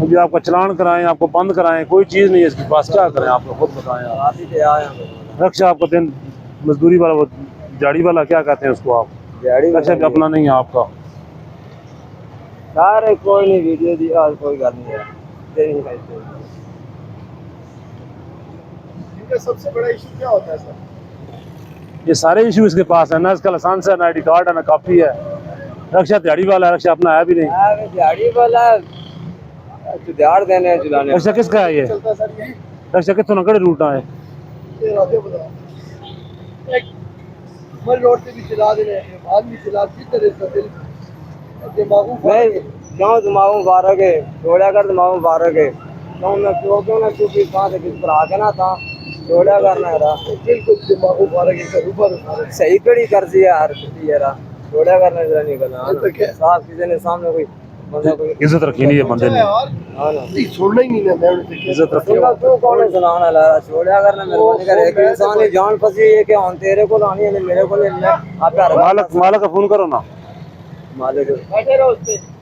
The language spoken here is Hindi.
अभी आपका चलान कराएं, आपको बंद कराएं, कोई चीज़ नहीं है इसके पास, क्या करें आप लोग खुद बताएं। रक्षा आपको दिन मजदूरी वाला, वो झाड़ी वाला क्या कहते हैं उसको आप, रक्षा भी अपना नहीं है आपका। सारे कोई नहीं वीडियो दिया, कोई गल नहीं है। इनका सबसे बड़ा इशू क्या होता है सर? ये सारे इशू इसके पास है ना, इसका लाइसेंस है ना, ID कार्ड है ना, काफी है। रक्षा दिहाड़ी वाला है, रक्षा अपना है भी नहीं। दिहाड़ी वाला दिहाड़ देने चलाने। रक्षा किसका है ये? चलता है सर ये? रक्षा कितों नगड़े रूट है? ये राधे बता। एक मल रोड पे भी चला दे रहे हैं, बाद भी चला किस तरह से दिल दिमागों नहीं क्यों दिमागों बारह के छोड़ा कर, दिमागों बारह के क्यों ना क्योंकि कहाँ से किस पर आके ना था छोड़ा करना है रहा। बिल्कुल दिमागों बारह के ऊपर सही कड़ी कर दी यार, यार छोड़ा करना जरा नहीं करना साहब, किसी ने सामने कोई बंदा कोई इज्जत रखी नहीं है बंदे ने, हाँ ना छोड़ना ही नहीं ना। मैं उनसे इज्जत रखी। तू कौन है सुनाना ला रहा, छोड़ा करना मेहरबानी कर। एक इंसान की जान फंसी है कि हम तेरे को लानी है, मेरे को नहीं। आप मालक का फोन करो ना। मालिक बैठे रहो उस पे।